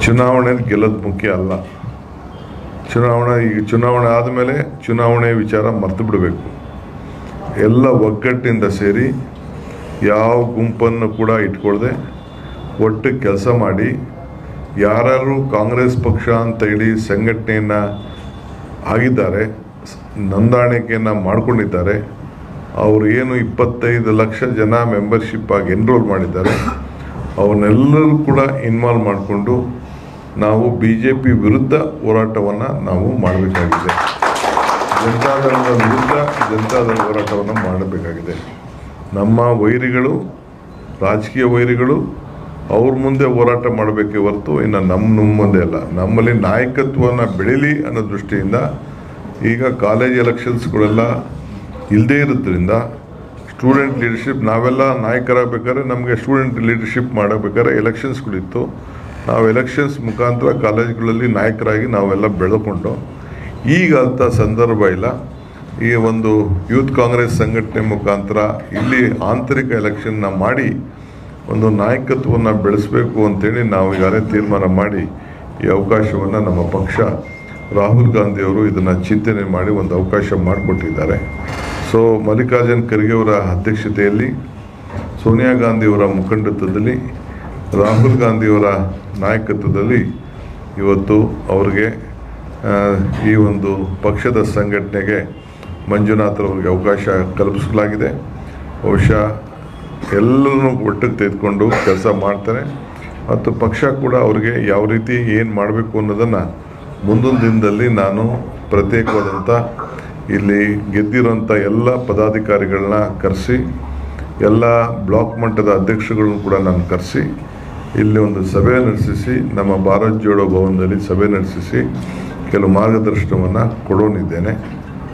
ಚುನಾವಣೆಯಲ್ಲಿ ಗೆಲ್ಲೋದು ಮುಖ್ಯ ಅಲ್ಲ. ಚುನಾವಣೆ ಆದಮೇಲೆ ಚುನಾವಣೆ ವಿಚಾರ ಮರೆತು ಬಿಡಬೇಕು. ಎಲ್ಲ ಒಗ್ಗಟ್ಟಿನಿಂದ ಸೇರಿ ಯಾವ ಗುಂಪನ್ನು ಕೂಡ ಇಟ್ಕೊಳ್ಳದೆ ಒಟ್ಟು ಕೆಲಸ ಮಾಡಿ, ಯಾರು ಕಾಂಗ್ರೆಸ್ ಪಕ್ಷ ಅಂತ ಹೇಳಿ ಸಂಘಟನೆಯನ್ನು ಆಗಿದ್ದಾರೆ, ನೋಂದಾಣಿಕೆಯನ್ನು ಮಾಡ್ಕೊಂಡಿದ್ದಾರೆ, ಅವರು ಏನು 25 ಲಕ್ಷ ಜನ ಮೆಂಬರ್ಶಿಪ್ ಆಗಿ ಎನ್ರೋಲ್ ಮಾಡಿದ್ದಾರೆ, ಅವನ್ನೆಲ್ಲರೂ ಕೂಡ ಇನ್ವಾಲ್ವ್ ಮಾಡಿಕೊಂಡು ನಾವು BJP ವಿರುದ್ಧ ಹೋರಾಟವನ್ನು ನಾವು ಮಾಡಬೇಕಾಗಿದೆ. ಜನತಾದಳದ ವಿರುದ್ಧ ಜನತಾದಳ ಹೋರಾಟವನ್ನು ಮಾಡಬೇಕಾಗಿದೆ. ನಮ್ಮ ವೈರಿಗಳು, ರಾಜಕೀಯ ವೈರಿಗಳು ಅವ್ರ ಮುಂದೆ ಹೋರಾಟ ಮಾಡಬೇಕೇ ಹೊರತು ಇನ್ನು ನಮ್ಮ ಮುಂದೆ ಅಲ್ಲ. ನಮ್ಮಲ್ಲಿ ನಾಯಕತ್ವವನ್ನು ಬೆಳೀಲಿ ಅನ್ನೋ ದೃಷ್ಟಿಯಿಂದ ಈಗ ಕಾಲೇಜ್ ಎಲೆಕ್ಷನ್ಸ್ಗಳೆಲ್ಲ ಇಲ್ಲದೇ ಇರೋದ್ರಿಂದ ಸ್ಟೂಡೆಂಟ್ ಲೀಡರ್ಶಿಪ್, ನಾವೆಲ್ಲ ನಾಯಕರಾಗಬೇಕಾದ್ರೆ ನಮಗೆ ಸ್ಟೂಡೆಂಟ್ ಲೀಡರ್ಶಿಪ್ ಮಾಡಬೇಕಾದ್ರೆ ಎಲೆಕ್ಷನ್ಸ್ಗಳಿತ್ತು. ನಾವು ಎಲೆಕ್ಷನ್ಸ್ ಮುಖಾಂತರ ಕಾಲೇಜ್ಗಳಲ್ಲಿ ನಾಯಕರಾಗಿ ನಾವೆಲ್ಲ ಬೆಳೆದುಕೊಂಡು, ಈಗ ಅಂಥ ಸಂದರ್ಭ ಇಲ್ಲ. ಈ ಒಂದು ಯೂತ್ ಕಾಂಗ್ರೆಸ್ ಸಂಘಟನೆ ಮುಖಾಂತರ ಇಲ್ಲಿ ಆಂತರಿಕ ಎಲೆಕ್ಷನ್ನ ಮಾಡಿ ಒಂದು ನಾಯಕತ್ವವನ್ನು ಬೆಳೆಸಬೇಕು ಅಂತೇಳಿ ನಾವು ಈಗಾಗಲೇ ತೀರ್ಮಾನ ಮಾಡಿ ಈ ಅವಕಾಶವನ್ನು ನಮ್ಮ ಪಕ್ಷ ರಾಹುಲ್ ಗಾಂಧಿಯವರು ಇದನ್ನು ಚಿಂತನೆ ಮಾಡಿ ಒಂದು ಅವಕಾಶ ಮಾಡಿಕೊಟ್ಟಿದ್ದಾರೆ. ಸೊ ಮಲ್ಲಿಕಾರ್ಜುನ್ ಖರ್ಗೆ ಅವರ ಅಧ್ಯಕ್ಷತೆಯಲ್ಲಿ, ಸೋನಿಯಾ ಗಾಂಧಿಯವರ ಮುಖಂಡತ್ವದಲ್ಲಿ, ರಾಹುಲ್ ಗಾಂಧಿಯವರ ನಾಯಕತ್ವದಲ್ಲಿ ಇವತ್ತು ಅವ್ರಿಗೆ ಈ ಒಂದು ಪಕ್ಷದ ಸಂಘಟನೆಗೆ ಮಂಜುನಾಥ್ರವ್ರಿಗೆ ಅವಕಾಶ ಕಲ್ಪಿಸಲಾಗಿದೆ. ಬಹುಶಃ ಎಲ್ಲರೂ ಒಟ್ಟಿಗೆ ತೆಗೆದುಕೊಂಡು ಕೆಲಸ ಮಾಡ್ತಾರೆ ಮತ್ತು ಪಕ್ಷ ಕೂಡ ಅವ್ರಿಗೆ ಯಾವ ರೀತಿ ಏನು ಮಾಡಬೇಕು ಅನ್ನೋದನ್ನು ಮುಂದಿನ ದಿನದಲ್ಲಿ ನಾನು ಪ್ರತ್ಯೇಕವಾದಂಥ ಇಲ್ಲಿ ಗೆದ್ದಿರೋಂಥ ಎಲ್ಲ ಪದಾಧಿಕಾರಿಗಳನ್ನ ಕರೆಸಿ, ಎಲ್ಲ ಬ್ಲಾಕ್ ಮಟ್ಟದ ಅಧ್ಯಕ್ಷಗಳನ್ನು ಕೂಡ ನಾನು ಕರೆಸಿ ಇಲ್ಲಿ ಒಂದು ಸಭೆ ನಡೆಸಿಸಿ, ನಮ್ಮ ಭಾರತ್ ಜೋಡೋ ಭವನದಲ್ಲಿ ಸಭೆ ನಡೆಸಿಸಿ ಕೆಲವು ಮಾರ್ಗದರ್ಶನವನ್ನು ಕೊಡೋನಿದ್ದೇನೆ.